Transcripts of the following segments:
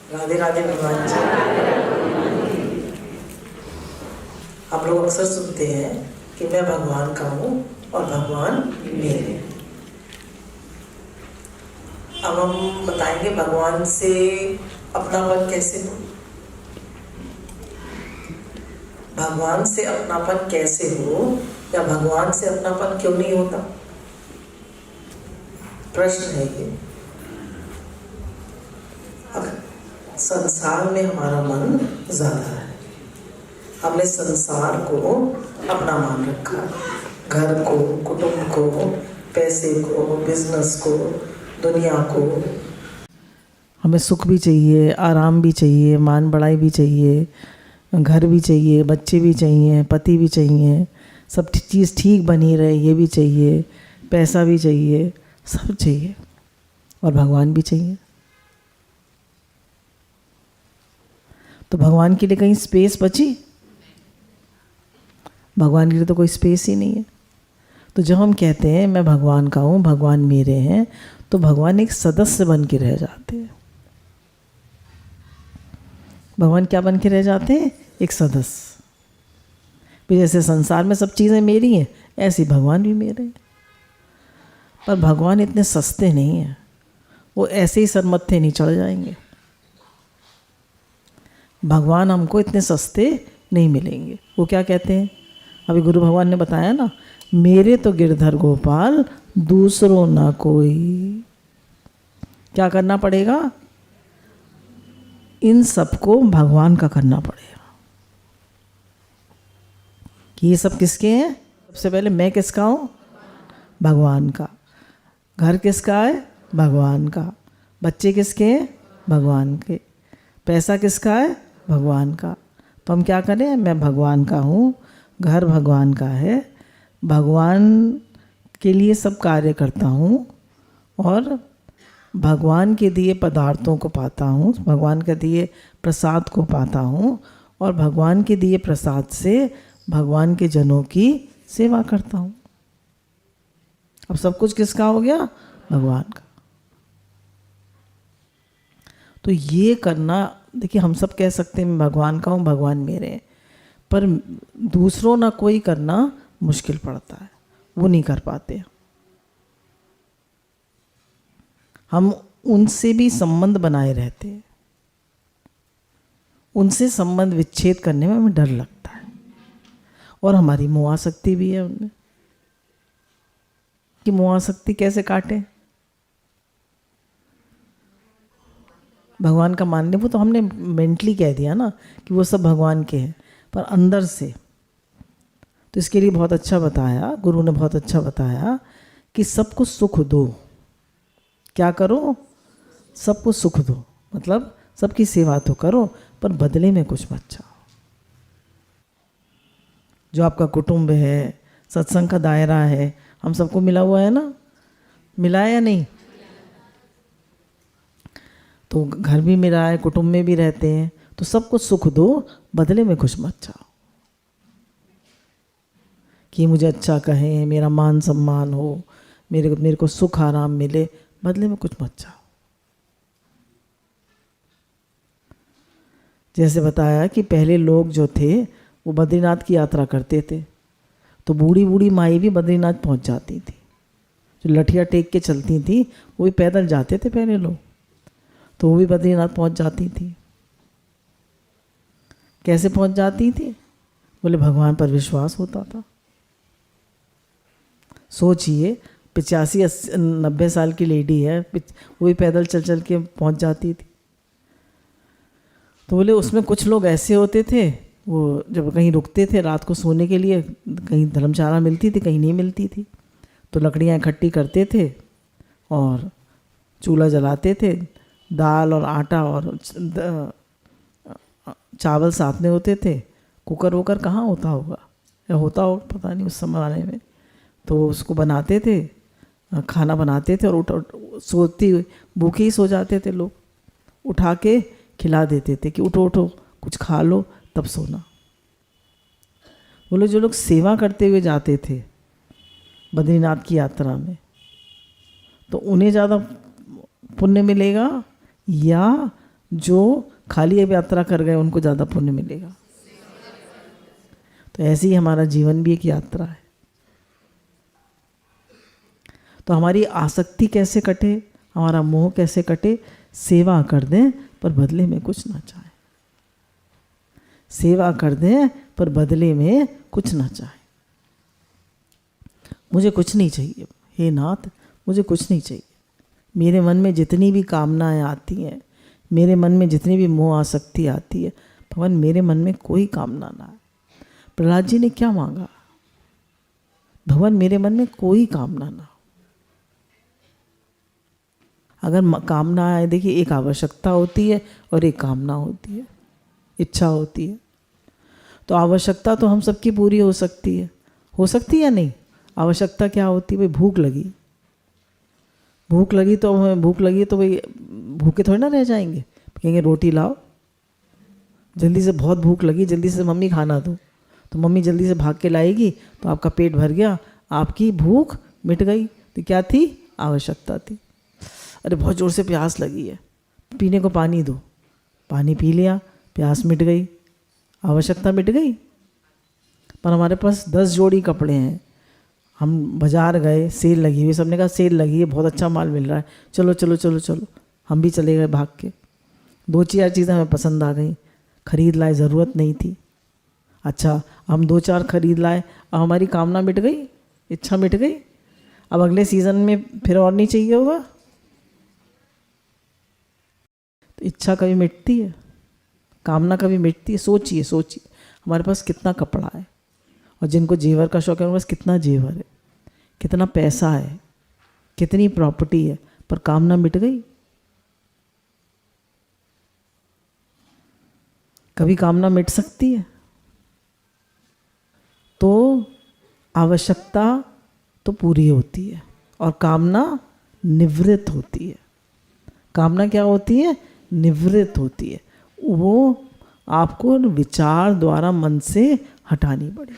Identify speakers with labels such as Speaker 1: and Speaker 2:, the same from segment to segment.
Speaker 1: राधे राधे भगवान जी। आप लोग अक्सर सुनते हैं कि मैं भगवान का हूँ और भगवान मेरे हैं। अब हम बताएंगे भगवान से अपनापन कैसे हो। भगवान से अपनापन कैसे हो या भगवान से अपनापन क्यों नहीं होता, प्रश्न है ये। अब संसार में हमारा मन ज्यादा है, हमने संसार को अपना मान रखा है, घर को, कुटुंब को, पैसे को, बिजनेस को, दुनिया को। हमें सुख भी चाहिए, आराम भी चाहिए, मान बढ़ाई भी चाहिए, घर भी चाहिए, बच्चे भी चाहिए, पति भी चाहिए, सब चीज़ ठीक बनी रहे ये भी चाहिए, पैसा भी चाहिए, सब चाहिए और भगवान भी चाहिए। तो भगवान के लिए कहीं स्पेस बची? भगवान के लिए तो कोई स्पेस ही नहीं है। तो जब हम कहते हैं मैं भगवान का हूँ, भगवान मेरे हैं, तो भगवान एक सदस्य बन के रह जाते हैं। भगवान क्या बन के रह जाते हैं? एक सदस्य। फिर जैसे संसार में सब चीज़ें मेरी हैं, ऐसे भगवान भी मेरे हैं। पर भगवान इतने सस्ते नहीं हैं, वो ऐसे ही सरमत्थे नहीं चढ़ जाएंगे। भगवान हमको इतने सस्ते नहीं मिलेंगे। वो क्या कहते हैं, अभी गुरु भगवान ने बताया ना, मेरे तो गिरधर गोपाल दूसरों ना कोई। क्या करना पड़ेगा? इन सबको भगवान का करना पड़ेगा। कि ये सब किसके हैं? सबसे पहले मैं किसका हूँ? भगवान का। घर किसका है? भगवान का। बच्चे किसके हैं? भगवान के। पैसा किसका है? भगवान का। तो हम क्या करें? मैं भगवान का हूँ, घर भगवान का है, भगवान के लिए सब कार्य करता हूँ और भगवान के दिए पदार्थों को पाता हूँ, भगवान के दिए प्रसाद को पाता हूँ और भगवान के दिए प्रसाद से भगवान के जनों की सेवा करता हूँ। अब सब कुछ किसका हो गया? भगवान का। तो ये करना, देखिए हम सब कह सकते हैं मैं भगवान का हूँ, भगवान मेरे हैं, पर दूसरों ना कोई करना मुश्किल पड़ता है, वो नहीं कर पाते। हम उनसे भी संबंध बनाए रहते हैं, उनसे संबंध विच्छेद करने में हमें डर लगता है और हमारी मोहाशक्ति भी है उनमें। कि मोहाशक्ति कैसे काटे? भगवान का मानने, वो तो हमने मेंटली कह दिया ना कि वो सब भगवान के हैं, पर अंदर से तो इसके लिए बहुत अच्छा बताया गुरु ने, बहुत अच्छा बताया कि सबको सुख दो। क्या करो? सबको सुख दो, मतलब सबकी सेवा तो करो पर बदले में कुछ मत चाहो। जो आपका कुटुंब है, सत्संग का दायरा है, हम सबको मिला हुआ है ना, मिला है या नहीं? तो घर भी मिला है, कुटुंब में भी रहते हैं, तो सबको सुख दो, बदले में कुछ मत चाहो कि मुझे अच्छा कहें, मेरा मान सम्मान हो, मेरे को सुख आराम मिले, बदले में कुछ मत चाहो। जैसे बताया कि पहले लोग जो थे वो बद्रीनाथ की यात्रा करते थे, तो बूढ़ी बूढ़ी माई भी बद्रीनाथ पहुंच जाती थी। जो लठिया टेक के चलती थी वो भी पैदल जाते थे पहले लोग, तो वो भी बद्रीनाथ पहुंच जाती थी। कैसे पहुंच जाती थी? बोले भगवान पर विश्वास होता था। सोचिए 85-90 साल की लेडी है, वो भी पैदल चल चल के पहुंच जाती थी। तो बोले उसमें कुछ लोग ऐसे होते थे, वो जब कहीं रुकते थे रात को सोने के लिए, कहीं धर्मशाला मिलती थी, कहीं नहीं मिलती थी, तो लकड़ियाँ इकट्ठी करते थे और चूल्हा जलाते थे, दाल और आटा और चावल साथ में होते थे। कुकर वुकर कहाँ होता होगा, या होता होगा पता नहीं उस ज़माने में। तो उसको बनाते थे, खाना बनाते थे और सोती भूखे ही सो जाते थे लोग, उठा के खिला देते थे कि उठो उठो कुछ खा लो तब सोना। बोले जो लोग सेवा करते हुए जाते थे बद्रीनाथ की यात्रा में, तो उन्हें ज़्यादा पुण्य मिलेगा या जो खाली अब यात्रा कर गए उनको ज़्यादा पुण्य मिलेगा। तो ऐसे ही हमारा जीवन भी एक यात्रा है। तो हमारी आसक्ति कैसे कटे, हमारा मोह कैसे कटे? सेवा कर दें पर बदले में कुछ ना चाहे। सेवा कर दें पर बदले में कुछ ना चाहे। मुझे कुछ नहीं चाहिए, हे नाथ मुझे कुछ नहीं चाहिए। मेरे मन में जितनी भी कामनाएं आती हैं, मेरे मन में जितनी भी मोह आसक्ति आती है, भगवान मेरे मन में कोई कामना ना आए। प्रहलाद जी ने क्या मांगा? भगवान मेरे मन में कोई कामना ना हो। अगर कामना आए, देखिए एक आवश्यकता होती है और एक कामना होती है, इच्छा होती है। तो आवश्यकता तो हम सबकी पूरी हो सकती है या नहीं? आवश्यकता क्या होती है? भाई भूख लगी तो भाई भूखे थोड़ी ना रह जाएंगे। कहेंगे रोटी लाओ, जल्दी से, बहुत भूख लगी, जल्दी से मम्मी खाना दो, तो मम्मी जल्दी से भाग के लाएगी, तो आपका पेट भर गया, आपकी भूख मिट गई। तो क्या थी? आवश्यकता थी। अरे बहुत ज़ोर से प्यास लगी है, पीने को पानी दो, पानी पी लिया, प्यास मिट गई, आवश्यकता मिट गई। पर हमारे पास 10 जोड़ी कपड़े हैं, हम बाज़ार गए, सेल लगी हुई, सबने कहा सेल लगी है, बहुत अच्छा माल मिल रहा है, चलो चलो चलो चलो, हम भी चले गए भाग के। 2-4 चीज़ें हमें पसंद आ गई, खरीद लाए, ज़रूरत नहीं थी। अच्छा, हम 2-4 खरीद लाए, अब हमारी कामना मिट गई, इच्छा मिट गई। अब अगले सीज़न में फिर और नहीं चाहिए होगा। तो इच्छा कभी मिटती है? कामना कभी मिटती है? सोचिए हमारे पास कितना कपड़ा है, और जिनको जेवर का शौक है उनके पास कितना जेवर है, कितना पैसा है, कितनी प्रॉपर्टी है, पर कामना मिट गई? कभी कामना मिट सकती है? तो आवश्यकता तो पूरी होती है और कामना निवृत्त होती है। कामना क्या होती है? निवृत्त होती है। वो आपको विचार द्वारा मन से हटानी पड़े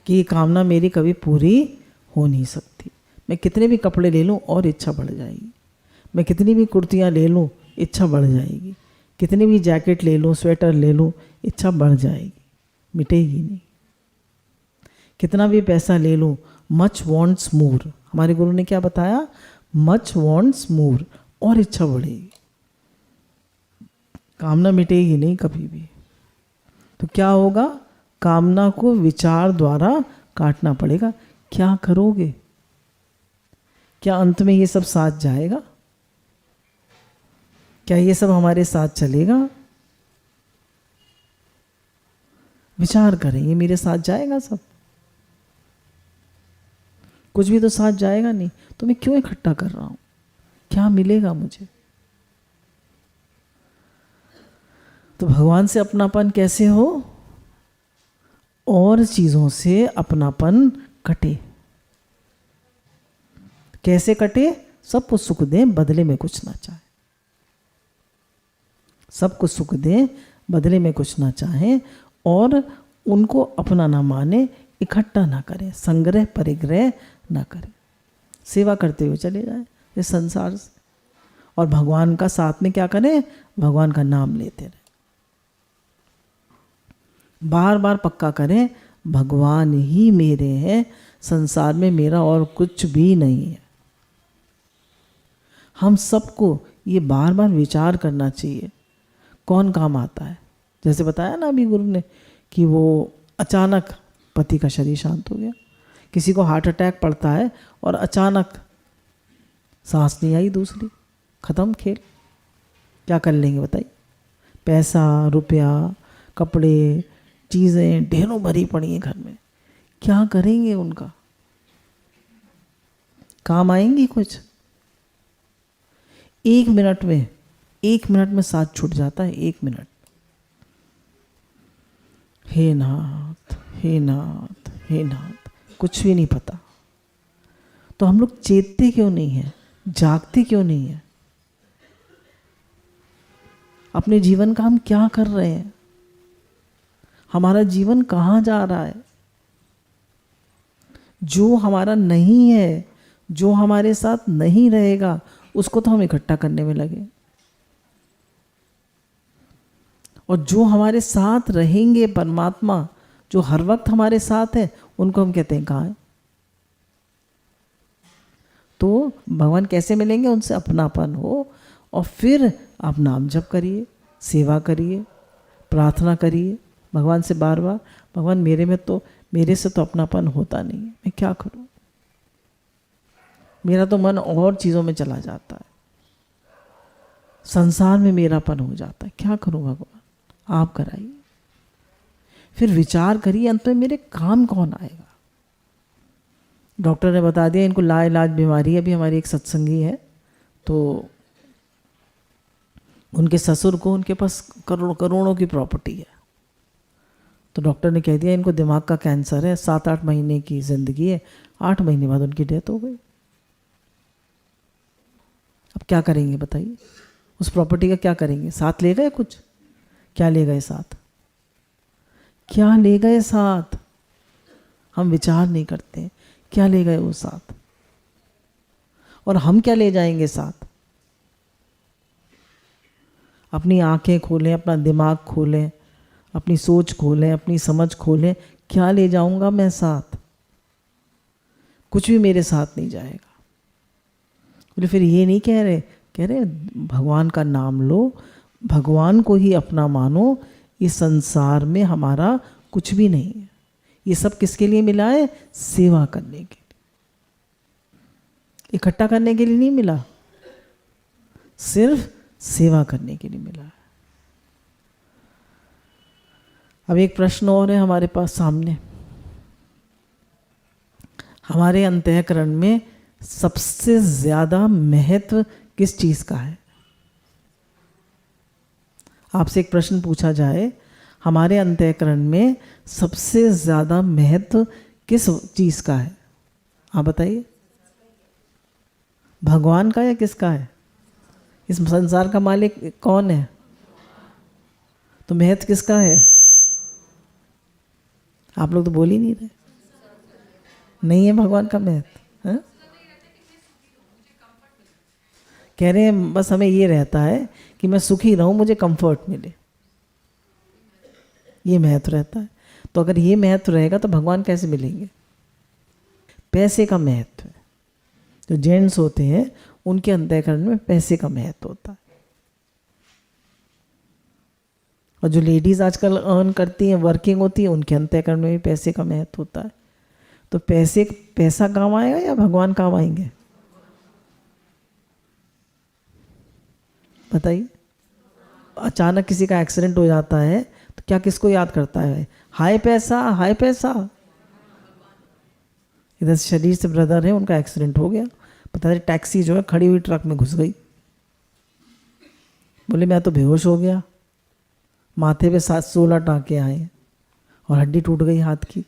Speaker 1: कि ये कामना मेरी कभी पूरी हो नहीं सकती। मैं कितने भी कपड़े ले लूं और इच्छा बढ़ जाएगी, मैं कितनी भी कुर्तियां ले लूं इच्छा बढ़ जाएगी, कितनी भी जैकेट ले लूं, स्वेटर ले लूं, इच्छा बढ़ जाएगी, मिटेगी नहीं। कितना भी पैसा ले लूं, मच वॉन्ट्स मोर, हमारे गुरु ने क्या बताया? मच वॉन्ट्स मोर, और इच्छा बढ़ेगी, कामना मिटेगी नहीं कभी भी। तो क्या होगा? कामना को विचार द्वारा काटना पड़ेगा। क्या करोगे? क्या अंत में ये सब साथ जाएगा? क्या ये सब हमारे साथ चलेगा? विचार करें, ये मेरे साथ जाएगा सब? कुछ भी तो साथ जाएगा नहीं, तो मैं क्यों इकट्ठा कर रहा हूं? क्या मिलेगा मुझे? तो भगवान से अपनापन कैसे हो? और चीजों से अपनापन कटे। कैसे कटे? सबको सुख दें, बदले में कुछ ना चाहे। सबको सुख दें, बदले में कुछ ना चाहें, और उनको अपना ना माने, इकट्ठा ना करें, संग्रह परिग्रह ना करें, सेवा करते हुए चले जाएं इस संसार से। और भगवान का साथ में क्या करें? भगवान का नाम लेते रहें, बार बार पक्का करें, भगवान ही मेरे हैं, संसार में मेरा और कुछ भी नहीं है। हम सबको ये बार बार विचार करना चाहिए, कौन काम आता है। जैसे बताया ना अभी गुरु ने कि वो अचानक पति का शरीर शांत हो गया, किसी को हार्ट अटैक पड़ता है और अचानक सांस नहीं आई दूसरी, खत्म खेल। क्या कर लेंगे बताइए? पैसा, रुपया, कपड़े, चीज़ें ढेरों भरी पड़ी हैं घर में, क्या करेंगे? उनका काम आएंगी कुछ? 1 मिनट में साथ छूट जाता है, 1 मिनट। हे नाथ, हे नाथ, हे नाथ, कुछ भी नहीं पता। तो हम लोग चेतते क्यों नहीं हैं? जागते क्यों नहीं हैं? अपने जीवन का हम क्या कर रहे हैं? हमारा जीवन कहाँ जा रहा है? जो हमारा नहीं है, जो हमारे साथ नहीं रहेगा, उसको तो हम इकट्ठा करने में लगे। और जो हमारे साथ रहेंगे परमात्मा, जो हर वक्त हमारे साथ है, उनको हम कहते हैं कहाँ है। तो भगवान कैसे मिलेंगे? उनसे अपनापन हो और फिर आप नाम जप करिए, सेवा करिए, प्रार्थना करिए भगवान से बार बार, भगवान मेरे से तो अपनापन होता नहीं है, मैं क्या करूं? मेरा तो मन और चीज़ों में चला जाता है, संसार में मेरापन हो जाता है, क्या करूं भगवान? आप कराइए। फिर विचार करिए अंत में मेरे काम कौन आएगा? डॉक्टर ने बता दिया इनको लाइलाज बीमारी है। अभी हमारी एक सत्संगी है, तो उनके ससुर को, उनके पास करोड़ों की प्रॉपर्टी है, तो डॉक्टर ने कह दिया इनको दिमाग का कैंसर है, 7-8 महीने की ज़िंदगी है। 8 महीने बाद उनकी डेथ हो गई। अब क्या करेंगे बताइए? उस प्रॉपर्टी का क्या करेंगे? साथ ले गए कुछ? क्या ले गए साथ? क्या ले गए साथ? हम विचार नहीं करते क्या ले गए वो साथ, और हम क्या ले जाएंगे साथ? अपनी आंखें खोलें, अपना दिमाग खोलें, अपनी सोच खोलें, अपनी समझ खोलें। क्या ले जाऊंगा मैं साथ? कुछ भी मेरे साथ नहीं जाएगा। बोले फिर ये नहीं कह रहे भगवान का नाम लो, भगवान को ही अपना मानो। इस संसार में हमारा कुछ भी नहीं है। ये सब किसके लिए मिला है? सेवा करने के लिए, इकट्ठा करने के लिए नहीं मिला, सिर्फ सेवा करने के लिए मिला है। अब एक प्रश्न और है हमारे पास सामने। हमारे अंतःकरण में सबसे ज्यादा महत्व किस चीज का है? आपसे एक प्रश्न पूछा जाए, हमारे अंतःकरण में सबसे ज्यादा महत्व किस चीज का है? आप बताइए। भगवान का या किसका है? इस संसार का मालिक कौन है? तो महत्व किसका है? आप लोग तो बोल ही नहीं रहे। नहीं है भगवान का महत्व? हाँ? कह रहे हैं बस हमें ये रहता है कि मैं सुखी रहूं, मुझे कंफर्ट मिले, ये महत्व रहता है। तो अगर ये महत्व रहेगा तो भगवान कैसे मिलेंगे? पैसे का महत्व है। जो जेंट्स होते हैं उनके अंतःकरण में पैसे का महत्व होता है, और जो लेडीज आजकल अर्न करती हैं, वर्किंग होती है, उनके अंतःकरण में भी पैसे का महत्व होता है। तो पैसा काम आएगा या भगवान काम आएंगे? बताइए। अचानक किसी का एक्सीडेंट हो जाता है तो क्या किसको याद करता है? हाय पैसा, हाय पैसा। इधर शरीर से ब्रदर है, उनका एक्सीडेंट हो गया, पता नहीं टैक्सी जो है खड़ी हुई ट्रक में घुस गई। बोले मैं तो बेहोश हो गया, माथे पे 16 टाँके आए और हड्डी टूट गई हाथ की।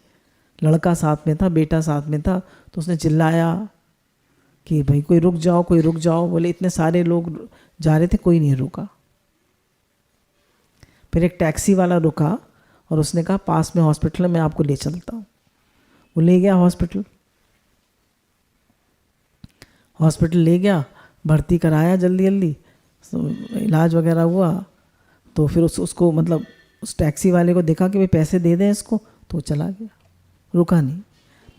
Speaker 1: लड़का साथ में था, बेटा साथ में था, तो उसने चिल्लाया कि भाई कोई रुक जाओ, कोई रुक जाओ। बोले इतने सारे लोग जा रहे थे, कोई नहीं रुका। फिर एक टैक्सी वाला रुका और उसने कहा पास में हॉस्पिटल है, मैं आपको ले चलता हूँ। वो ले गया हॉस्पिटल, ले गया, भर्ती कराया जल्दी जल्दी, इलाज वगैरह हुआ। तो फिर उसको मतलब उस टैक्सी वाले को देखा कि भाई पैसे दे दें इसको, तो वो चला गया, रुका नहीं।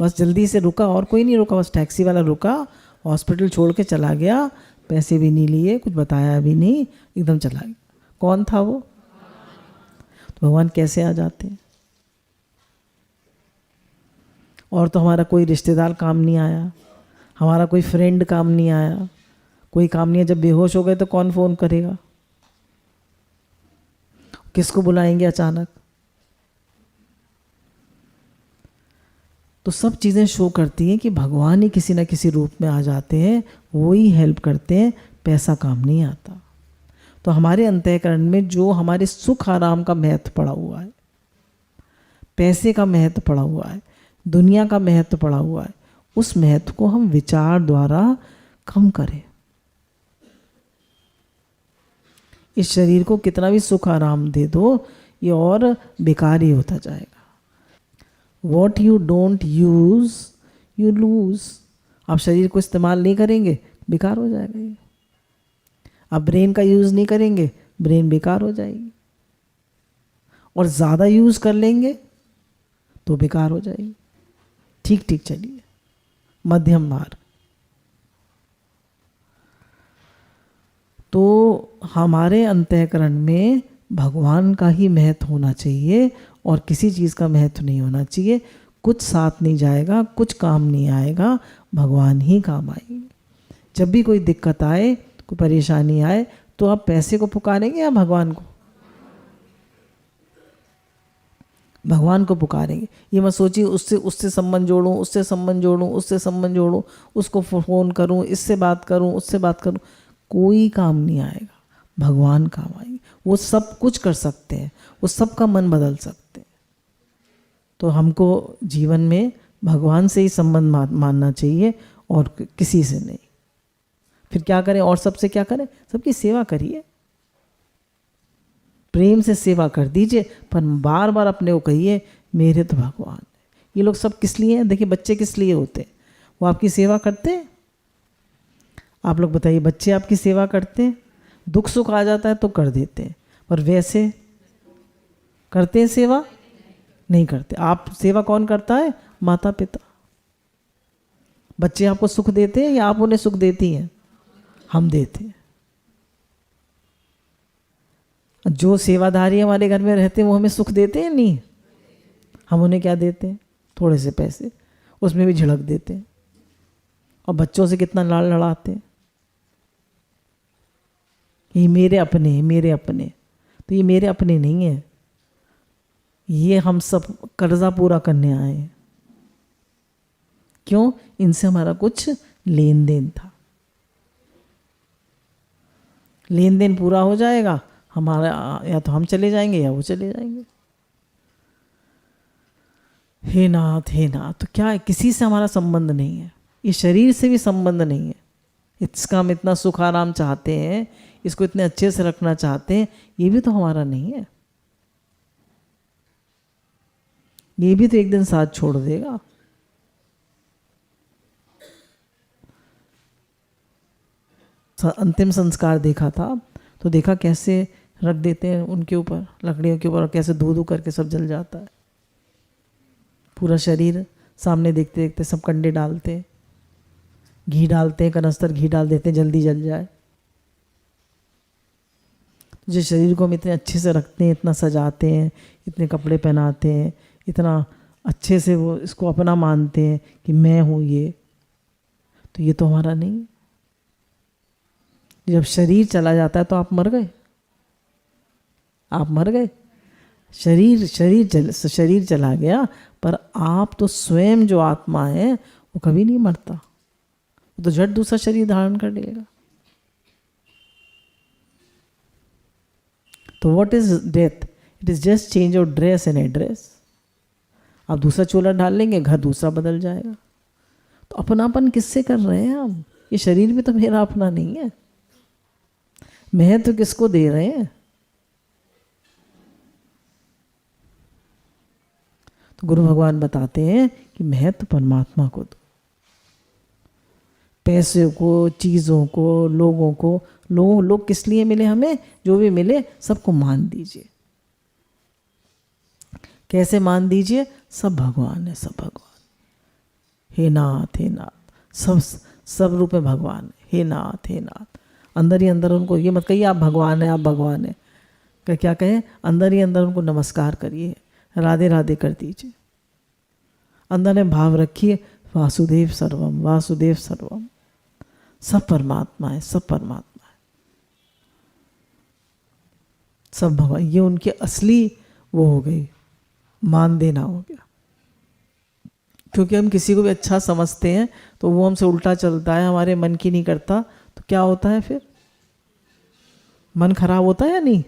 Speaker 1: बस जल्दी से रुका, और कोई नहीं रुका, बस टैक्सी वाला रुका, हॉस्पिटल छोड़ के चला गया, पैसे भी नहीं लिए, कुछ बताया भी नहीं, एकदम चला गया। कौन था वो? तो भगवान कैसे आ जाते हैं? और तो हमारा कोई रिश्तेदार काम नहीं आया, हमारा कोई फ्रेंड काम नहीं आया, कोई काम नहीं है। जब बेहोश हो गए तो कौन फ़ोन करेगा? किसको बुलाएंगे अचानक? तो सब चीज़ें शो करती हैं कि भगवान ही किसी न किसी रूप में आ जाते हैं, वो ही हेल्प करते हैं, पैसा काम नहीं आता। तो हमारे अंतःकरण में जो हमारे सुख आराम का महत्व पड़ा हुआ है, पैसे का महत्व पड़ा हुआ है, दुनिया का महत्व पड़ा हुआ है, उस महत्व को हम विचार द्वारा कम करें। इस शरीर को कितना भी सुख आराम दे दो, ये और बेकार ही होता जाएगा। What you don't use, you lose। आप शरीर को इस्तेमाल नहीं करेंगे, बेकार हो जाएगा ये। अब ब्रेन का यूज़ नहीं करेंगे, ब्रेन बेकार हो जाएगी, और ज़्यादा यूज़ कर लेंगे तो बेकार हो जाएगी। ठीक ठीक चलिए, मध्यम मार्ग। तो हमारे अंतःकरण में भगवान का ही महत्व होना चाहिए और किसी चीज़ का महत्व नहीं होना चाहिए। कुछ साथ नहीं जाएगा, कुछ काम नहीं आएगा, भगवान ही काम आएंगे। जब भी कोई दिक्कत आए, कोई परेशानी आए, तो आप पैसे को पुकारेंगे या भगवान को? भगवान को पुकारेंगे। ये मत सोचिए उससे उससे संबंध जोड़ूं, उससे संबंध जोड़ूं, उससे संबंध जोड़ूं, उसको फ़ोन करूं, इससे बात करूं, उससे बात करूं, कोई काम नहीं आएगा। भगवान काम आएंगे। वो सब कुछ कर सकते हैं, वो सबका मन बदल सकते हैं। तो हमको जीवन में भगवान से ही संबंध मानना चाहिए और किसी से नहीं। फिर क्या करें? और सबसे क्या करें? सबकी सेवा करिए, प्रेम से सेवा कर दीजिए, पर बार बार अपने को कहिए मेरे तो भगवान है। ये लोग सब किस लिए हैं? देखिए, बच्चे किस लिए होते हैं? वो आपकी सेवा करते हैं। आप लोग बताइए, बच्चे आपकी सेवा करते हैं? दुख सुख आ जाता है तो कर देते हैं, पर वैसे करते हैं सेवा? नहीं करते। आप सेवा कौन करता है? माता पिता। बच्चे आपको सुख देते हैं या आप उन्हें सुख देती हैं? हम देते हैं। जो सेवाधारी हमारे घर में रहते हैं वो हमें सुख देते हैं? नहीं। हम उन्हें क्या देते हैं? थोड़े से पैसे, उसमें भी झिड़क देते हैं। और बच्चों से कितना लाड़ लड़ाते हैं, ये मेरे अपने हैं, मेरे अपने। तो ये मेरे अपने नहीं है, ये हम सब कर्जा पूरा करने आए हैं। क्यों? इनसे हमारा कुछ लेन देन था। लेन देन पूरा हो जाएगा, हमारा या तो हम चले जाएंगे या वो चले जाएंगे। हे नाथ, हे नाथ। तो क्या है? किसी से हमारा संबंध नहीं है, ये शरीर से भी संबंध नहीं है। इसका हम इतना सुख आराम चाहते हैं, इसको इतने अच्छे से रखना चाहते हैं, ये भी तो हमारा नहीं है। ये भी तो एक दिन साथ छोड़ देगा। अंतिम संस्कार देखा था तो देखा कैसे रख देते हैं उनके ऊपर, लकड़ियों के ऊपर, और कैसे धू धू करके सब जल जाता है। पूरा शरीर सामने देखते देखते सब कंडे डालते हैं, घी डालते हैं, कनस्तर घी डाल देते हैं जल्दी जल जाए। जिस शरीर को हम इतने अच्छे से रखते हैं, इतना सजाते हैं, इतने कपड़े पहनाते हैं, इतना अच्छे से वो इसको अपना मानते हैं कि मैं हूँ ये, तो ये तो हमारा नहीं। जब शरीर चला जाता है तो आप मर गए, आप मर गए। शरीर चला गया, पर आप तो स्वयं जो आत्मा है वो कभी नहीं मरता, वो तो झट दूसरा शरीर धारण कर लेगा। तो what is death? It is just change of dress and address. आप दूसरा चोला डाल लेंगे, घर दूसरा बदल जाएगा। तो अपनापन किससे कर रहे हैं हम? ये शरीर भी तो मेरा अपना नहीं है। मैं तो किसको दे रहे हैं? तो गुरु भगवान बताते हैं कि मैं तो परमात्मा को दो। पैसे को, चीज़ों को, लोगों को, लोग किस लिए मिले हमें? जो भी मिले सबको मान दीजिए। कैसे मान दीजिए? सब भगवान है, सब भगवान। हे नाथ, हे नाथ। सब रूप में भगवान है। हे नाथ, हे नाथ। अंदर ही अंदर उनको ये मत कहिए आप भगवान है, आप भगवान है। क्या कहें? अंदर ही अंदर उनको नमस्कार करिए, राधे राधे कर दीजिए। अंदर में भाव रखिए, वासुदेव सर्वम, वासुदेव सर्वम। सब परमात्मा है, सब परमात्मा है, सब भगवान। ये उनकी असली वो हो गई, मान देना हो गया। क्योंकि हम किसी को भी अच्छा समझते हैं तो वो हमसे उल्टा चलता है, हमारे मन की नहीं करता, तो क्या होता है? फिर मन खराब होता है या नहीं?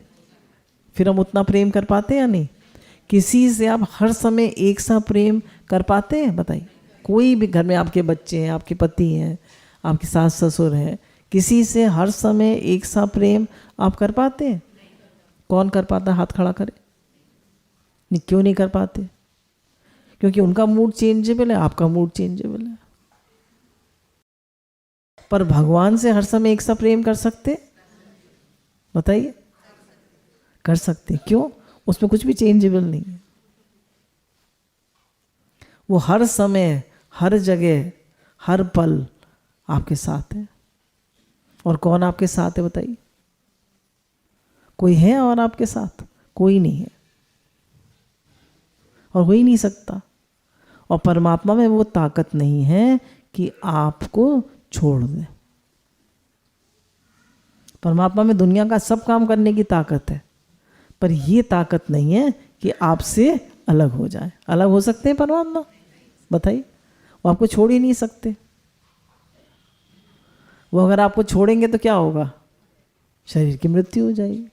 Speaker 1: फिर हम उतना प्रेम कर पाते हैं या नहीं? किसी से आप हर समय एक सा प्रेम कर पाते हैं? बताइए। कोई भी घर में आपके बच्चे हैं, आपके पति हैं, आपके सास ससुर हैं, किसी से हर समय एक सा प्रेम आप कर पाते हैं? कौन कर पाता है? हाथ खड़ा करे। नहीं, क्यों नहीं कर पाते? क्योंकि उनका मूड चेंजेबल है, आपका मूड चेंजेबल है। पर भगवान से हर समय एक सा प्रेम कर सकते? बताइए, कर सकते हैं। क्यों? उसमें कुछ भी चेंजेबल नहीं है। वो हर समय, हर जगह, हर पल आपके साथ है। और कौन आपके साथ है बताइए? कोई है और आपके साथ? कोई नहीं है और हो ही नहीं सकता। और परमात्मा में वो ताकत नहीं है कि आपको छोड़ दे। परमात्मा में दुनिया का सब काम करने की ताकत है, पर ये ताकत नहीं है कि आपसे अलग हो जाए। अलग हो सकते हैं परमात्मा? बताइए। वो आपको छोड़ ही नहीं सकते। वो अगर आपको छोड़ेंगे तो क्या होगा? शरीर की मृत्यु हो जाएगी।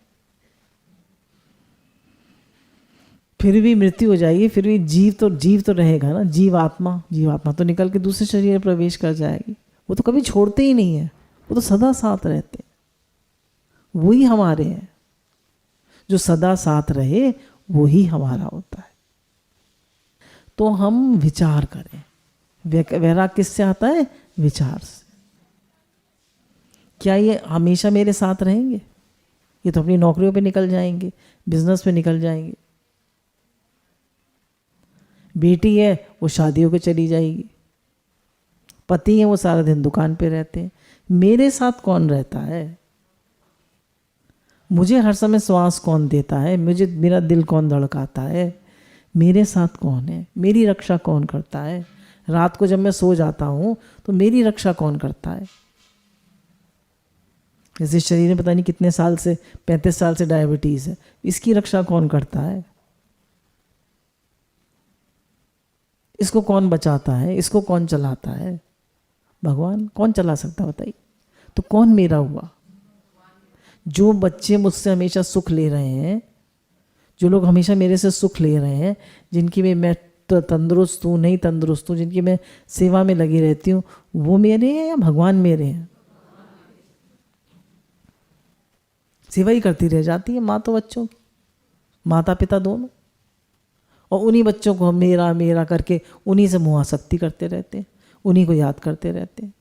Speaker 1: फिर भी मृत्यु हो जाएगी, फिर भी जीव तो रहेगा ना। जीवात्मा तो निकल के दूसरे शरीर में प्रवेश कर जाएगी। वो तो कभी छोड़ते ही नहीं है, वो तो सदा साथ रहते हैं। वही हमारे हैं। जो सदा साथ रहे वही हमारा होता है। तो हम विचार करें। वैराग किससे आता है? विचार से। क्या ये हमेशा मेरे साथ रहेंगे? ये तो अपनी नौकरियों पे निकल जाएंगे, बिजनेस पे निकल जाएंगे। बेटी है वो शादियों पे चली जाएगी, पति है वो सारा दिन दुकान पे रहते हैं। मेरे साथ कौन रहता है? मुझे हर समय श्वास कौन देता है? मुझे मेरा दिल कौन धड़काता है? मेरे साथ कौन है? मेरी रक्षा कौन करता है? रात को जब मैं सो जाता हूँ तो मेरी रक्षा कौन करता है? जैसे शरीर में पता नहीं कितने साल से, 35 साल से डायबिटीज़ है, इसकी रक्षा कौन करता है? इसको कौन बचाता है? इसको कौन चलाता है? भगवान। कौन चला सकता है बताइए? तो कौन मेरा हुआ? जो बच्चे मुझसे हमेशा सुख ले रहे हैं, जो लोग हमेशा मेरे से सुख ले रहे हैं, जिनकी मैं तंदुरुस्त हूँ, नहीं तंदुरुस्त हूँ, जिनकी मैं सेवा में लगी रहती हूँ, वो मेरे हैं या भगवान मेरे हैं? सेवा ही करती रह जाती है माँ तो बच्चों की, माता पिता दोनों। और उन्हीं बच्चों को हम मेरा मेरा करके उन्हीं से मोहासक्ति करते रहते हैं, उन्हीं को याद करते रहते हैं।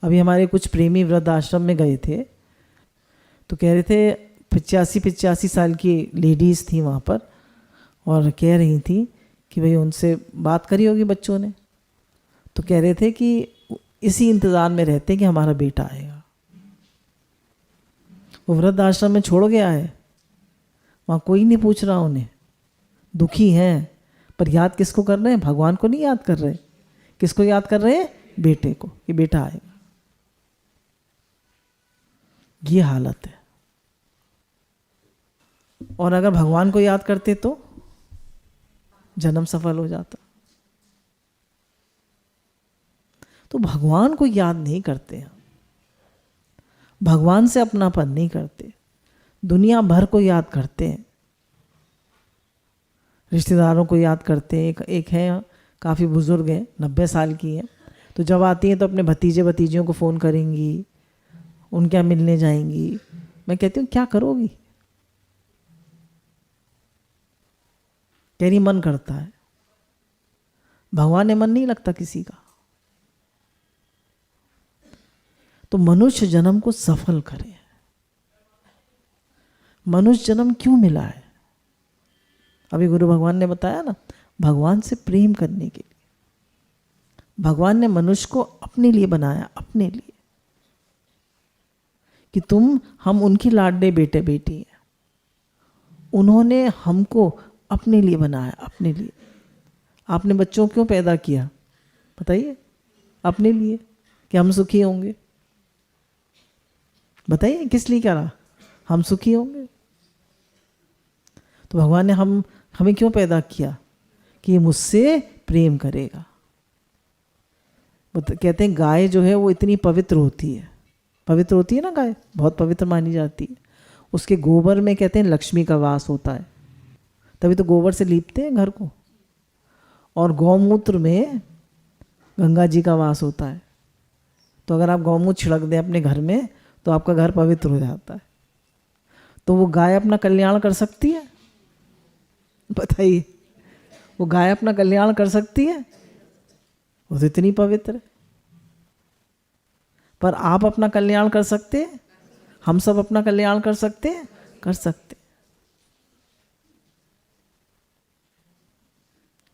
Speaker 1: अभी हमारे कुछ प्रेमी वृद्ध आश्रम में गए थे तो कह रहे थे 85 साल की लेडीज़ थी वहाँ पर, और कह रही थी कि भाई उनसे बात करी होगी बच्चों ने, तो कह रहे थे कि इसी इंतज़ार में रहते हैं कि हमारा बेटा आएगा। वो वृद्ध आश्रम में छोड़ गया है, वहाँ कोई नहीं पूछ रहा उन्हें, दुखी हैं, पर याद किसको कर रहे हैं? भगवान को नहीं याद कर रहे। किसको याद कर रहे हैं? बेटे को, कि बेटा आएगा। ये हालत है। और अगर भगवान को याद करते तो जन्म सफल हो जाता। तो भगवान को याद नहीं करते हैं, भगवान से अपनापन नहीं करते, दुनिया भर को याद करते हैं, रिश्तेदारों को याद करते हैं। एक है काफ़ी बुजुर्ग हैं, 90 साल की हैं, तो जब आती हैं तो अपने भतीजे भतीजियों को फ़ोन करेंगी, उनके यहाँ मिलने जाएंगी। मैं कहती हूँ क्या करोगी? कह रही मन करता है। भगवान ने मन नहीं लगता किसी का। तो मनुष्य जन्म को सफल करें। मनुष्य जन्म क्यों मिला है? अभी गुरु भगवान ने बताया ना, भगवान से प्रेम करने के लिए। भगवान ने मनुष्य को अपने लिए बनाया, अपने लिए, कि हम उनकी लाडले बेटे बेटी हैं। उन्होंने हमको अपने लिए बनाया, अपने लिए। आपने बच्चों क्यों पैदा किया बताइए? अपने लिए, कि हम सुखी होंगे। बताइए किस लिए करा? हम सुखी होंगे। तो भगवान ने हमें क्यों पैदा किया? कि ये मुझसे प्रेम करेगा। कहते हैं गाय जो है वो इतनी पवित्र होती है, पवित्र होती है ना गाय, बहुत पवित्र मानी जाती है। उसके गोबर में कहते हैं लक्ष्मी का वास होता है, तभी तो गोबर से लीपते हैं घर को। और गौमूत्र में गंगा जी का वास होता है। तो अगर आप गौमूत्र छिड़क दें अपने घर में तो आपका घर पवित्र हो जाता है। तो वो गाय अपना कल्याण कर सकती है? बताइए, वो गाय अपना कल्याण कर सकती है? वो तो इतनी पवित्र है। पर आप अपना कल्याण कर सकते हैं? हम सब अपना कल्याण कर सकते हैं, कर सकते।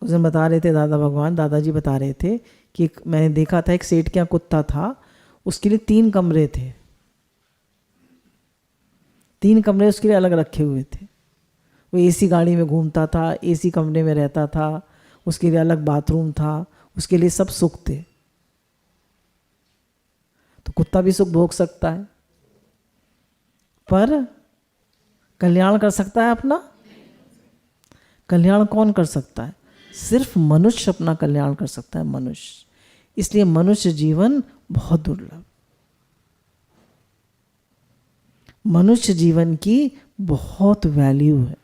Speaker 1: उस दिन बता रहे थे दादा भगवान, दादाजी बता रहे थे कि मैंने देखा था एक सेठ के यहाँ कुत्ता था, उसके लिए 3 कमरे थे, 3 कमरे उसके लिए अलग रखे हुए थे। वो एसी गाड़ी में घूमता था, एसी कमरे में रहता था, उसके लिए अलग बाथरूम था, उसके लिए सब सुख थे। तो कुत्ता भी सुख भोग सकता है, पर कल्याण कर सकता है अपना? कल्याण कौन कर सकता है? सिर्फ मनुष्य अपना कल्याण कर सकता है, मनुष्य। इसलिए मनुष्य जीवन बहुत दुर्लभ, मनुष्य जीवन की बहुत वैल्यू है,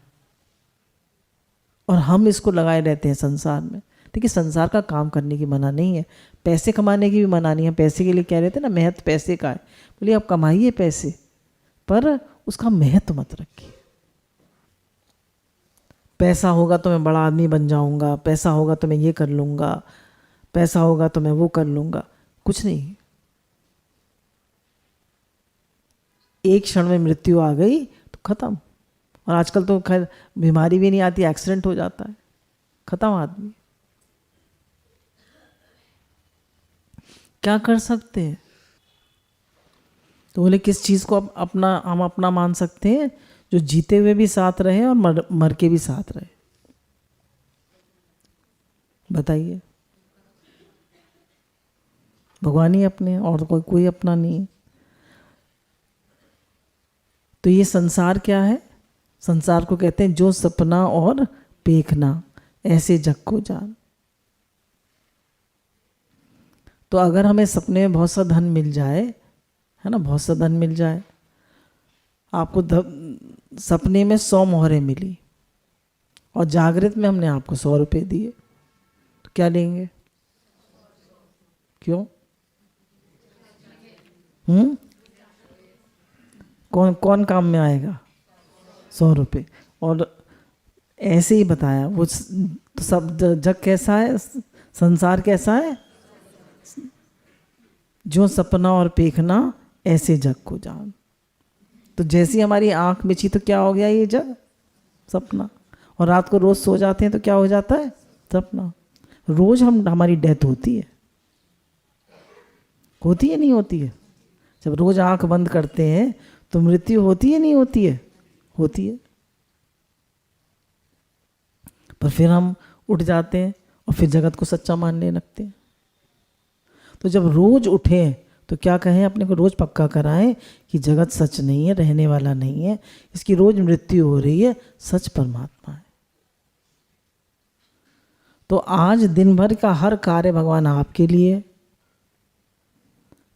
Speaker 1: और हम इसको लगाए रहते हैं संसार में। देखिए, संसार का काम करने की मना नहीं है, पैसे कमाने की भी मना नहीं है। पैसे के लिए कह रहे थे ना, महत्व पैसे का है। बोलिए आप कमाइए पैसे, पर उसका महत्व मत रखिए। पैसा होगा तो मैं बड़ा आदमी बन जाऊंगा, पैसा होगा तो मैं ये कर लूँगा, पैसा होगा तो मैं वो कर लूँगा, कुछ नहीं। एक क्षण में मृत्यु आ गई तो खत्म। और आजकल तो खैर बीमारी भी नहीं आती, एक्सीडेंट हो जाता है, खत्म आदमी। क्या कर सकते हैं? तो बोले किस चीज़ को अपना हम अपना मान सकते हैं? जो जीते हुए भी साथ रहे और मर के भी साथ रहे। बताइए, भगवान ही अपने, और कोई अपना नहीं है। तो ये संसार क्या है? संसार को कहते हैं जो सपना और पेखना, ऐसे जग को जान। तो अगर हमें सपने में बहुत सा धन मिल जाए, है ना, बहुत सा धन मिल जाए, आपको सपने में 100 मोहरें मिली और जागृत में हमने आपको 100 रुपये दिए, तो क्या लेंगे? क्यों? कौन कौन काम में आएगा? 100 रुपये। और ऐसे ही बताया वो सब जग कैसा है, संसार कैसा है? जो सपना और पेखना, ऐसे जग को जान। तो जैसी हमारी आंख मिची तो क्या हो गया? ये जग सपना। और रात को रोज सो जाते हैं तो क्या हो जाता है? सपना। रोज हमारी डेथ होती है, होती है नहीं होती है? जब रोज आंख बंद करते हैं तो मृत्यु होती है नहीं होती है? होती है। पर फिर हम उठ जाते हैं और फिर जगत को सच्चा मानने लगते हैं। तो जब रोज उठें तो क्या कहें? अपने को रोज पक्का कराएं कि जगत सच नहीं है, रहने वाला नहीं है, इसकी रोज मृत्यु हो रही है, सच परमात्मा है। तो आज दिन भर का हर कार्य भगवान आपके लिए,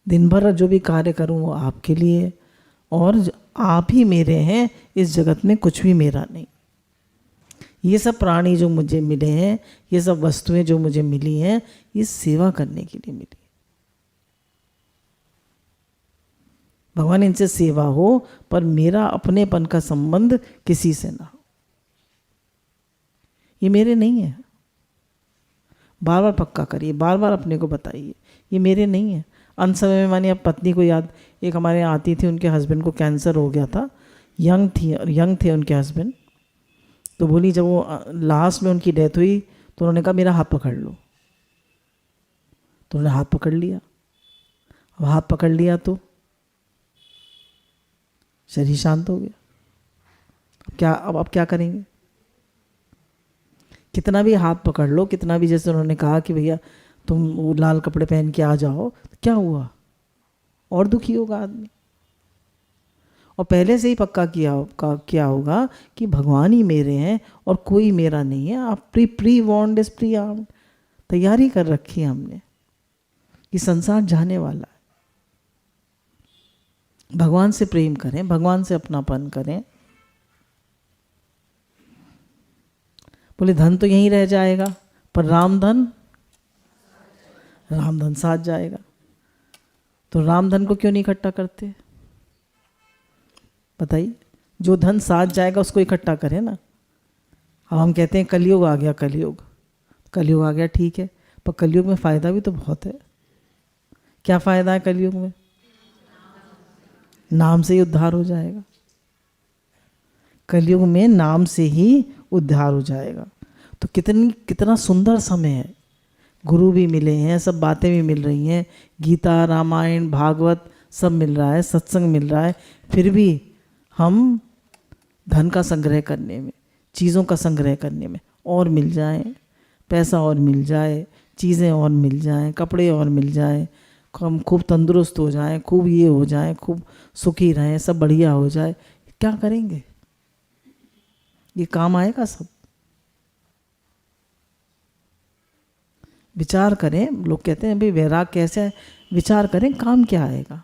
Speaker 1: दिन भर जो भी कार्य करूं वो आपके लिए, और आप ही मेरे हैं, इस जगत में कुछ भी मेरा नहीं। ये सब प्राणी जो मुझे मिले हैं, ये सब वस्तुएं जो मुझे मिली हैं, ये सेवा करने के लिए मिली। भगवान इनसे सेवा हो, पर मेरा अपनेपन का संबंध किसी से ना हो। ये मेरे नहीं है। बार बार पक्का करिए, बार बार अपने को बताइए ये मेरे नहीं है। अंत समय में मानिए आप पत्नी को याद, एक हमारे यहाँ आती थी, उनके हस्बैंड को कैंसर हो गया था, यंग थे उनके हस्बैंड। तो बोली जब वो लास्ट में उनकी डेथ हुई तो उन्होंने कहा मेरा हाथ पकड़ लो। तो उन्होंने हाथ पकड़ लिया। अब हाथ पकड़ लिया तो शरीर शांत हो गया। अब क्या करेंगे? कितना भी हाथ पकड़ लो, कितना भी, जैसे उन्होंने कहा कि भैया तुम वो लाल कपड़े पहन के आ जाओ, तो क्या हुआ? और दुखी होगा आदमी। और पहले से ही पक्का किया होगा कि भगवान ही मेरे हैं और कोई मेरा नहीं है। आप pre warned is pre armed, तैयारी कर रखी है हमने कि संसार जाने वाला है। भगवान से प्रेम करें, भगवान से अपनापन करें। बोले धन तो यहीं रह जाएगा, पर रामधन साथ जाएगा। तो रामधन को क्यों नहीं इकट्ठा करते? बताइए, जो धन साथ जाएगा उसको इकट्ठा करें ना। अब हम कहते हैं कलयुग आ गया, कलयुग आ गया, ठीक है, पर कलयुग में फ़ायदा भी तो बहुत है। क्या फ़ायदा है कलयुग में? नाम से ही उद्धार हो जाएगा। कलयुग में नाम से ही उद्धार हो जाएगा। तो कितना सुंदर समय है। गुरु भी मिले हैं, सब बातें भी मिल रही हैं, गीता, रामायण, भागवत सब मिल रहा है, सत्संग मिल रहा है। फिर भी हम धन का संग्रह करने में, चीज़ों का संग्रह करने में और मिल जाए, पैसा और मिल जाए, चीज़ें और मिल जाएं, कपड़े और मिल जाएं, हम खूब तंदुरुस्त हो जाएं, खूब ये हो जाएं, खूब सुखी रहें, सब बढ़िया हो जाए, क्या करेंगे? ये काम आएगा सब? विचार करें। लोग कहते हैं भाई वैराग कैसे है, विचार करें काम क्या आएगा।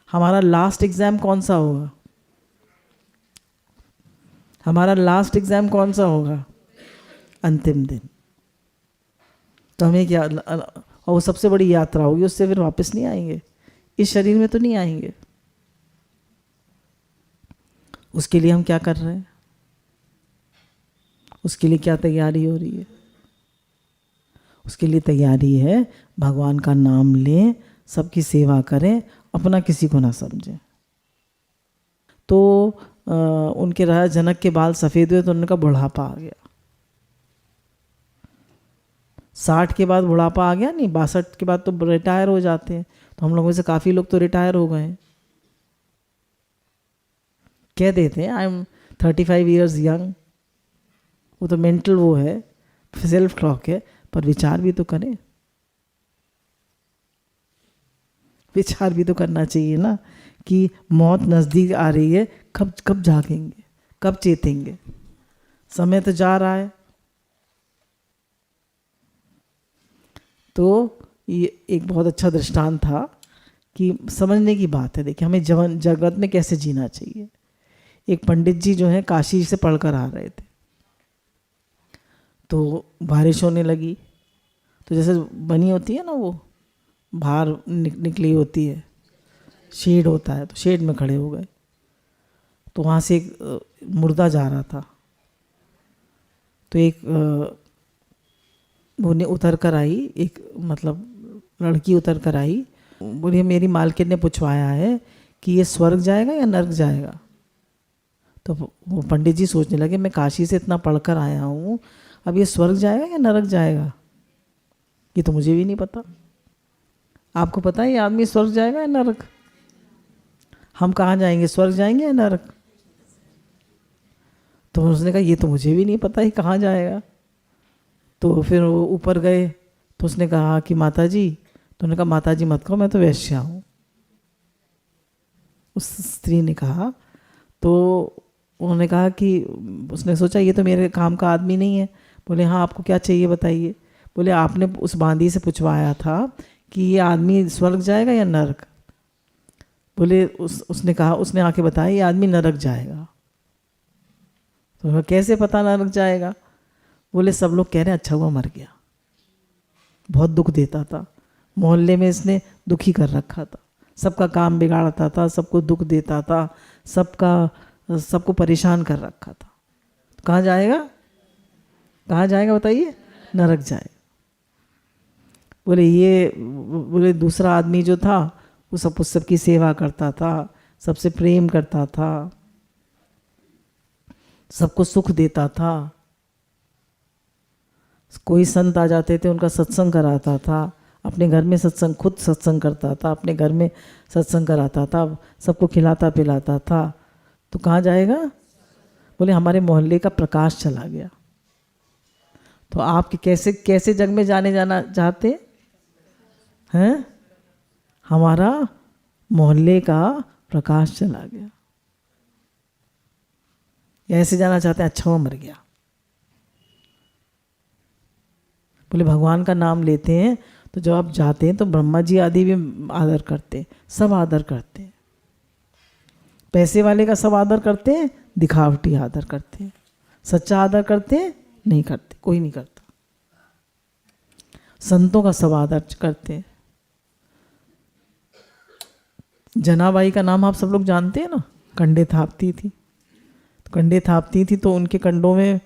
Speaker 1: हमारा लास्ट एग्जाम कौन सा होगा? हमारा लास्ट एग्जाम कौन सा होगा? अंतिम दिन। तो हमें क्या, और वो सबसे बड़ी यात्रा होगी, उससे फिर वापस नहीं आएंगे, इस शरीर में तो नहीं आएंगे। उसके लिए हम क्या कर रहे हैं? उसके लिए क्या तैयारी हो रही है? उसके लिए तैयारी है भगवान का नाम लें, सबकी सेवा करें, अपना किसी को ना समझें। तो उनके राजा जनक के बाल सफ़ेद हुए तो उनका बुढ़ापा आ गया। 60 के बाद बुढ़ापा आ गया नहीं, 62 के बाद तो रिटायर हो जाते हैं। तो हम लोगों में से काफ़ी लोग तो रिटायर हो गए हैं। कह देते हैं आई एम 35 ईयर्स यंग, वो तो मेंटल वो है, सेल्फ टॉक है, पर विचार भी तो करें। विचार भी तो करना चाहिए ना कि मौत नज़दीक आ रही है, कब कब जागेंगे, कब चेतेंगे? समय तो जा रहा है। तो ये एक बहुत अच्छा दृष्टांत था कि समझने की बात है। देखिए हमें जगत में कैसे जीना चाहिए। एक पंडित जी जो है काशी से पढ़कर आ रहे थे, तो बारिश होने लगी। तो जैसे बनी होती है ना, वो बाहर निकली होती है, शेड होता है, तो शेड में खड़े हो गए। तो वहाँ से एक मुर्दा जा रहा था, तो एक वो उतर कर आई, एक मतलब लड़की उतर कर आई, बोली मेरी मालकिन ने पूछवाया है कि ये स्वर्ग जाएगा या नर्क जाएगा। तो वो पंडित जी सोचने लगे मैं काशी से इतना पढ़कर आया हूँ, अब ये स्वर्ग जाएगा या नरक जाएगा, ये तो मुझे भी नहीं पता। आपको पता है ये आदमी स्वर्ग जाएगा या नरक? हम कहाँ जाएंगे, स्वर्ग जाएंगे या नरक? तो उसने कहा ये तो मुझे भी नहीं पता ही कहाँ जाएगा। तो फिर वो ऊपर गए, तो उसने कहा कि माता जी, तो उन्होंने कहा माता जी मत कहो, मैं तो वैश्या हूँ। उस स्त्री ने कहा, तो उन्होंने कहा कि उसने सोचा ये तो मेरे काम का आदमी नहीं है। बोले हाँ आपको क्या चाहिए बताइए। बोले आपने उस बांदी से पूछवाया था कि ये आदमी स्वर्ग जाएगा या नरक। बोले उसने कहा, उसने आके बताया ये आदमी नरक जाएगा। तो कैसे पता नरक जाएगा? बोले सब लोग कह रहे हैं अच्छा हुआ मर गया, बहुत दुख देता था, मोहल्ले में इसने दुखी कर रखा था, सबका काम बिगाड़ता था, सबको दुख देता था, सबको परेशान कर रखा था। तो कहाँ जाएगा, कहाँ जाएगा बताइए? नरक जाएगा। बोले दूसरा आदमी जो था वो सबकी सेवा करता था, सबसे प्रेम करता था, सबको सुख देता था, कोई संत आ जाते थे उनका सत्संग कराता था, अपने घर में सत्संग, खुद सत्संग करता था, अपने घर में सत्संग कराता था, सबको खिलाता पिलाता था। तो कहाँ जाएगा? बोले हमारे मोहल्ले का प्रकाश चला गया। तो आप कैसे कैसे जग में जाना चाहते हैं? हमारा मोहल्ले का प्रकाश चला गया, ऐसे जाना चाहते हैं अच्छा वो मर गया। बोले भगवान का नाम लेते हैं तो जब आप जाते हैं तो ब्रह्मा जी आदि भी आदर करते हैं, सब आदर करते हैं। पैसे वाले का सब आदर करते हैं, दिखावटी आदर करते हैं, सच्चा आदर करते हैं नहीं करते, कोई नहीं करता। संतों का सब आदर करते हैं। जनाबाई का नाम आप सब लोग जानते हैं ना, कंडे थापती थी। तो कंडे थापती थी तो उनके कंडों में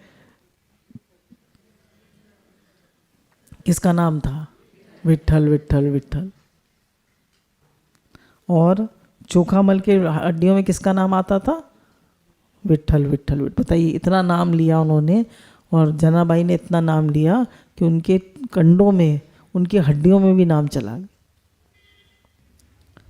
Speaker 1: किसका नाम था? विट्ठल विट्ठल विट्ठल। और चोखा मल के हड्डियों में किसका नाम आता था? विट्ठल विट्ठल विट्ठल। बताइए, इतना नाम लिया उन्होंने, और जनाबाई ने इतना नाम लिया कि उनके कंडों में, उनकी हड्डियों में भी नाम चला गया।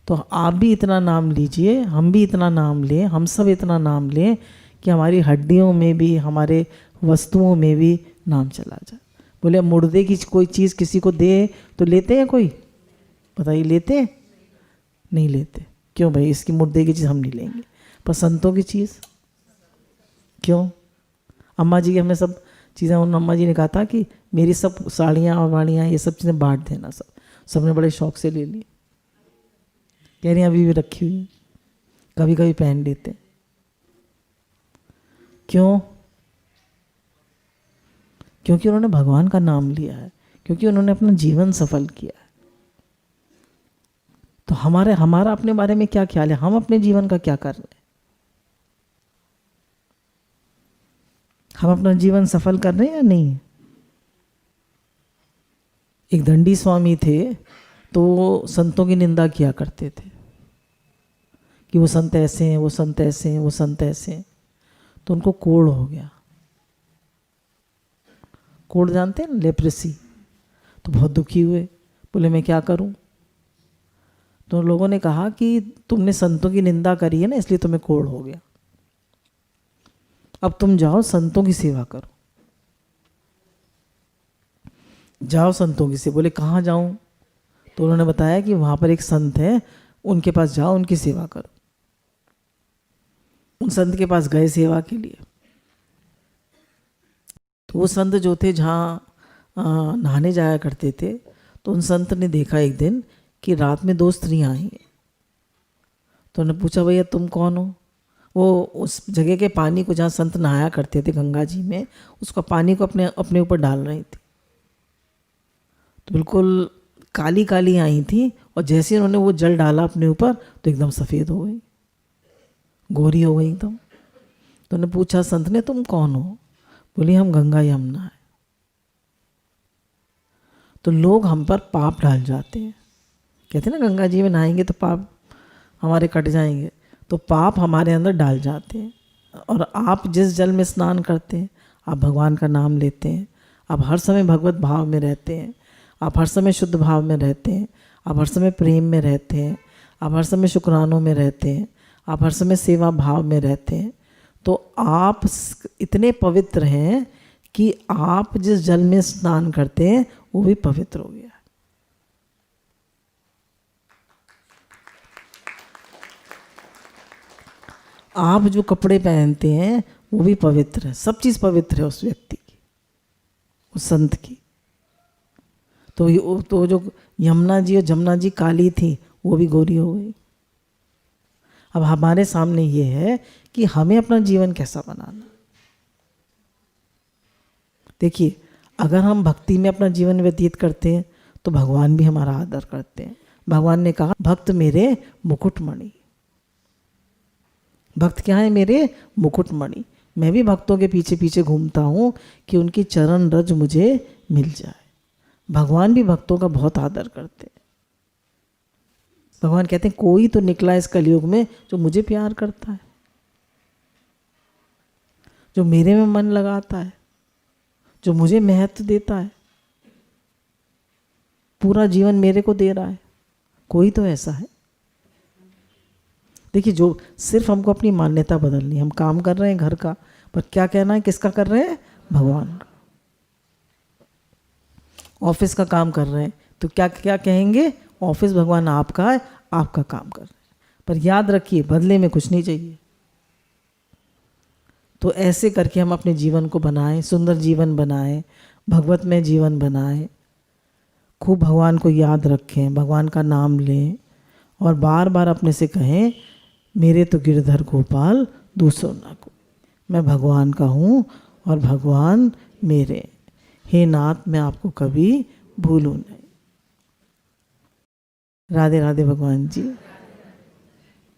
Speaker 1: तो आप भी इतना नाम लीजिए, हम भी इतना नाम लें, हम सब इतना नाम लें कि हमारी हड्डियों में भी, हमारे वस्तुओं में भी नाम चला जाए। बोले मुर्दे की कोई चीज़ किसी को दे तो लेते हैं कोई? बताइए, लेते हैं? नहीं लेते। क्यों भाई? इसकी मुर्दे की चीज़ हम नहीं लेंगे। पर संतों की चीज़ क्यों? अम्मा जी के हमने सब चीज़ें, उन अम्मा जी ने कहा था कि मेरी सब साड़ियाँ और वाड़ियाँ ये सब चीज़ें बांट देना। सबने बड़े शौक से ले ली। कह रही हैं अभी भी रखी हुई, कभी कभी पहन लेते। क्यों? क्योंकि उन्होंने भगवान का नाम लिया है, क्योंकि उन्होंने अपना जीवन सफल किया है। तो हमारा अपने बारे में क्या ख्याल है? हम अपने जीवन का क्या कर रहे हैं? हम अपना जीवन सफल कर रहे हैं या नहीं? एक दंडी स्वामी थे, तो वो संतों की निंदा किया करते थे कि वो संत ऐसे हैं, वो संत ऐसे हैं, वो संत ऐसे हैं। तो उनको कोढ़ हो गया। कोढ़ जानते हैं ना, लेप्रेसी। तो बहुत दुखी हुए, बोले मैं क्या करूं? तो लोगों ने कहा कि तुमने संतों की निंदा करी है ना, इसलिए तुम्हें कोढ़ हो गया। अब तुम जाओ संतों की सेवा करो, जाओ संतों की सेवा। बोले कहाँ जाऊं? तो उन्होंने बताया कि वहां पर एक संत है, उनके पास जाओ, उनकी सेवा करो। उन संत के पास गए सेवा के लिए। तो वो संत जो थे, जहाँ नहाने जाया करते थे, तो उन संत ने देखा एक दिन कि रात में 2 स्त्रियाँ आई। तो उन्होंने पूछा भैया तुम कौन हो? वो उस जगह के पानी को, जहाँ संत नहाया करते थे गंगा जी में, उसका पानी को अपने ऊपर डाल रही थी। तो बिल्कुल काली काली आई थी, और जैसे उन्होंने वो जल डाला अपने ऊपर तो एकदम सफ़ेद हो गई, गोरी हो गई एकदम। तो उन्होंने पूछा संत ने तुम कौन हो? बोली हम गंगा यमुना है। तो लोग हम पर पाप डाल जाते हैं, कहते हैं ना गंगा जी में नहाएंगे तो पाप हमारे कट जाएंगे। तो पाप हमारे अंदर डाल जाते हैं। और आप जिस जल में स्नान करते हैं, आप भगवान का नाम लेते हैं, आप हर समय भगवत भाव में रहते हैं, आप हर समय शुद्ध भाव में रहते हैं, आप हर समय प्रेम में रहते हैं, आप हर समय शुक्रानों में रहते हैं, आप हर समय सेवा भाव में रहते हैं, तो आप इतने पवित्र हैं कि आप जिस जल में स्नान करते हैं वो भी पवित्र हो गया। आप जो कपड़े पहनते हैं वो भी पवित्र है, सब चीज़ पवित्र है उस व्यक्ति की, उस संत की। तो जो यमुना जी और जमुना जी काली थी, वो भी गोरी हो गई। अब हमारे सामने ये है कि हमें अपना जीवन कैसा बनाना। देखिए, अगर हम भक्ति में अपना जीवन व्यतीत करते हैं तो भगवान भी हमारा आदर करते हैं। भगवान ने कहा भक्त मेरे मुकुटमणि। भक्त क्या है? मेरे मुकुटमणि। मैं भी भक्तों के पीछे पीछे घूमता हूँ कि उनकी चरण रज मुझे मिल जाए। भगवान भी भक्तों का बहुत आदर करते हैं। भगवान कहते हैं कोई तो निकला इस कलयुग में जो मुझे प्यार करता है, जो मेरे में मन लगाता है, जो मुझे महत्व देता है, पूरा जीवन मेरे को दे रहा है। कोई तो ऐसा है। देखिए, जो सिर्फ हमको अपनी मान्यता बदलनी है। हम काम कर रहे हैं घर का, पर क्या कहना है? किसका कर रहे हैं? भगवान का। ऑफिस का काम कर रहे हैं तो क्या क्या कहेंगे? ऑफिस भगवान आपका है, आपका काम कर रहे हैं। पर याद रखिए, बदले में कुछ नहीं चाहिए। तो ऐसे करके हम अपने जीवन को बनाएं, सुंदर जीवन बनाएं, भगवत में जीवन बनाएं, खूब भगवान को याद रखें, भगवान का नाम लें, और बार बार अपने से कहें मेरे तो गिरधर गोपाल दूसरों ना को, मैं भगवान का हूँ और भगवान मेरे। हे नाथ, मैं आपको कभी भूलूं नहीं। राधे राधे भगवान जी।